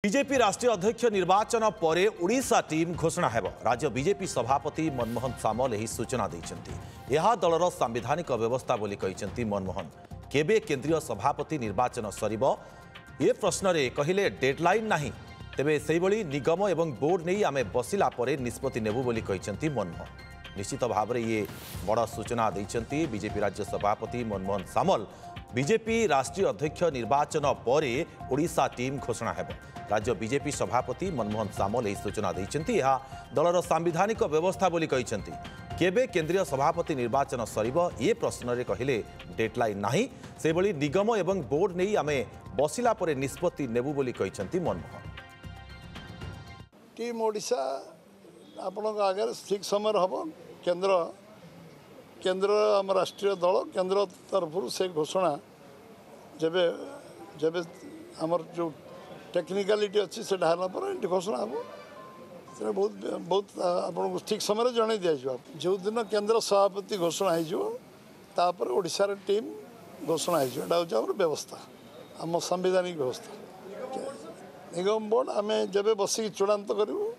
BJP राष्ट्रीय अध्यक्ष निर्वाचन पर ओडिशा टीम घोषणा हेब। राज्य बीजेपी सभापति मनमोहन सामल यह सूचना देइछन्ति। यह दलर संवैधानिक व्यवस्था बोली कहिछन्ति मनमोहन। केबे केंद्रीय सभापति निर्वाचन सरिबो ये प्रश्न रे कहिले डेडलाइन नाही, तेबे सेहिबळी निगम एवं बोर्ड नहीं आमे बसिला परे निष्पत्ति नेबु बोली कहिछन्ति मनमोहन। निश्चित भाव में ये बड़ सूचना देइछन्ति बीजेपी राज्य सभापति मनमोहन सामल। बीजेपी राष्ट्रीय अध्यक्ष निर्वाचन पर ओडिशा टीम घोषणा हेब। राज्य बीजेपी सभापति मनमोहन सामल यह सूचना देइछन्ति। यह दलर सांविधानिक व्यवस्था बोली कहिछन्ति। केबे केंद्रीय सभापति निर्वाचन सरिबो ये प्रश्न रे कहिले डेडलाइन नाही, सेबळी निगम एवं बोर्ड नहीं आमे बसिला परे निष्पत्ति नेबु बोली कहिछन्ति मनमोहन। टीम ओडिशा आपनक आगे ठीक समय हम केंद्र आम राष्ट्रीय दल केंद्र तरफ से घोषणा जबे जबे आमर जो टेक्निकालिटी अच्छी से ढाला पर घोषणा हम बहुत बहुत आपको ठीक समय जन दि जो दिन केंद्र सभापति घोषणा होपर ओडिशार टीम घोषणा हो व्यवस्था आम संवैधानिक व्यवस्था निगम बोर्ड आम जब बसिक चूड़ांत करूँ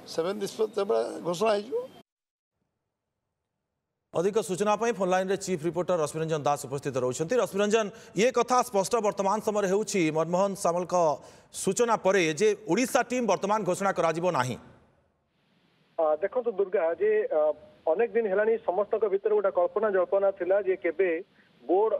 से निष्पत्ति घोषणा हो। अधिक सूचना फोनलाइन रे चीफ रिपोर्टर रश्मिरंजन दास उपस्थित रहउछन्ति। रश्मिरंजन, ये कथा स्पष्ट वर्तमान समय होउछि मनमोहन सामल सूचना पर जे ओडिशा टीम वर्तमान घोषणा कराजिबो नाही। देखो तो दुर्गा जे अनेक दिन हेलानी समस्त भीतर गोटा कल्पना जल्पना थिला जे केबे बोर्ड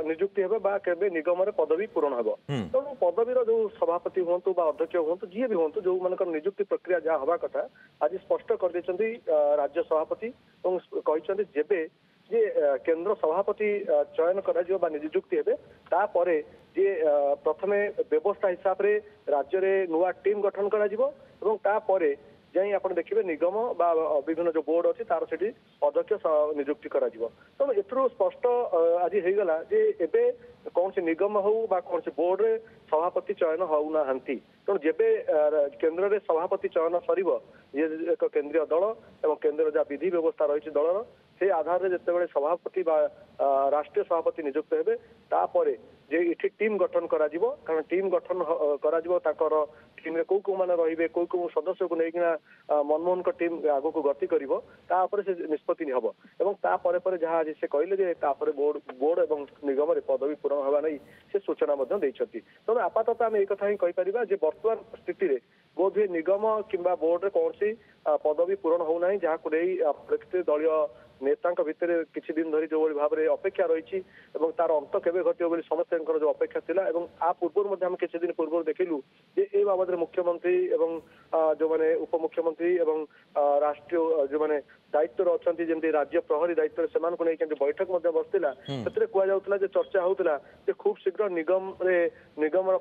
नियुक्ति हेबे बा केबे निगम रे पदवी पूरण हेबो। तो पदवीर जो सभापति हुंतु बा अध्यक्ष हुंतु जी भी हुंतु जो मानकर नियुक्ति प्रक्रिया जा हवा कथा आज स्पष्ट कर देछन्ती राज्य सभापति और कहिछन्ती जेबे जे केंद्र सभापति चयन करा जियो बा नियुक्ति हेबे ता परे जे प्रथमे व्यवस्था हिसाब रे राज्य रे नुवा टीम गठन करा जिवो एवं ता परे जाई आपण देखिबे निगम बा विभिन्न जो बोर्ड अछि तार सेठी अध्यक्ष नियुक्ति करा जिवो। तो एथरो स्पष्ट आज हेई गला जे एबे कौन से निगम हो बा कौन से बोर्ड रे सभापति चयन होउ ना हंती। तो जेबे केंद्र रे सभापति चयन सरिबो ये एक केंद्रीय दल एवं केंद्र जा विधि व्यवस्था रही दलर से आधार रे जते बेले सभापति बा राष्ट्रीय सभापति नियुक्त हेबे ता परे जे इठी टीम गठन करा जिवो। कारण टीम गठन करा जिवो ताकर टीम रे को माने रहिबे को सदस्य को नेकिना मनमोहन को टीम आगो को गति करिवो ता परे से निष्पत्ति नि हबो एवं ता परे परे जहा जे से कहले जे ता परे बोर्ड एवं निगम रे पदवी पूरण हवा नै से सूचना मध्ये दैछथि। तो आपातत हम एक कथा ही कहि परिबा जे वर्तमान स्थिति रे बोधे निगम किंबा बोर्ड रे कौनसी पदवी पूरण हो नाही जहा को नै प्रकृति दलीय नेता भितर किसी दिन धरी जो भाव में अपेक्षा रही तार अंत केवे घटो बोली समस्त जो अपेक्षा थिला एवं आ पूर्व हम किसी दिन पूर्व देखिलु जे ए बाबद मुख्यमंत्री एवं जो माने उपमुख्यमंत्री एवं राष्ट्रीय जो माने दायित्व अच्छा जमी राज्य प्रहरी दायित्व से बैठक बसला से कहला चर्चा होता खूब शीघ्र निगम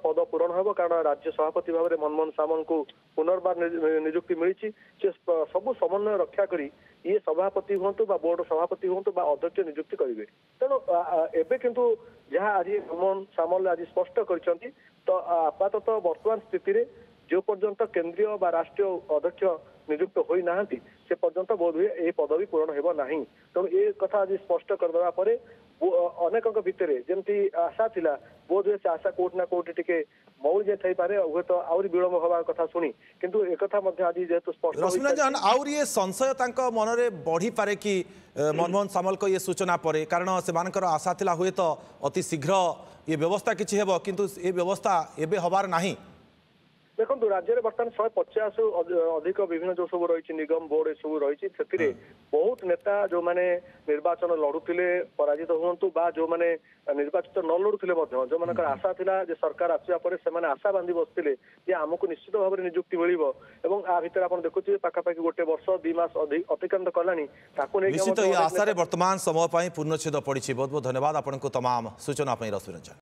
पद पूरण हो कारण राज्य सभापति भाव में मनमोहन सामल को पुनर्बार नियुक्ति मिली सबू समन्वय रक्षा करी ये सभापति हूँ बोर्ड सभापति हूँ अध्यक्ष नियुक्ति करेंगे। तेणु एवं किंतु जहाँ आज मनमोहन सामल आज स्पष्ट कर तो आपातत वर्तमान स्थिति जो पर्यंत केंद्रीय बा राष्ट्रीय अध्यक्ष नियुक्त होई नाहंती से पर्यंत बोध हुए ये पदवी पूरण हेबो नाही। तेणु ये कथा आज स्पष्ट करदेवा परे अनेक भितर जमती आशा थिला बोध हुए से आशा कोट ना कोट टिके मौल जे थाई पारे हुए तो आउरी विलंब होबा कथा सुनी किंतु एक कथा मध्य आज जेतु स्पष्ट रश्मिरंजन आउरी ये संशय तांको मन रे बढ़ी पारे कि मनमोहन सामल को ये सूचना परे कारण से मानकर आशा थिला हुए तो अति शीघ्र ये व्यवस्था किछि हेबो किंतु ये व्यवस्था एबे हबार नाही। देखो राज्य में बर्तमान 150 अधिक विभिन्न जो सब रही निगम बोर्ड सब रही से बहुत नेता जो माने निर्वाचन लड़ुले पराजित हूँ बा जो माने निर्वाचित न लड़ुले जो मान आशा थिला जे सरकार आसवा पर से आशा बांधी बसते आमको निश्चित भाव में नियुक्ति मिल आ भर आप देखुए पाखापाखि गोटे वर्ष 2 मास अतिक्रांत कलानी निश्चित आशा वर्तमान समय पूर्णच्छेद पड़ी। बहुत बहुत धन्यवाद आपको तमाम सूचना रश्मिरंजन।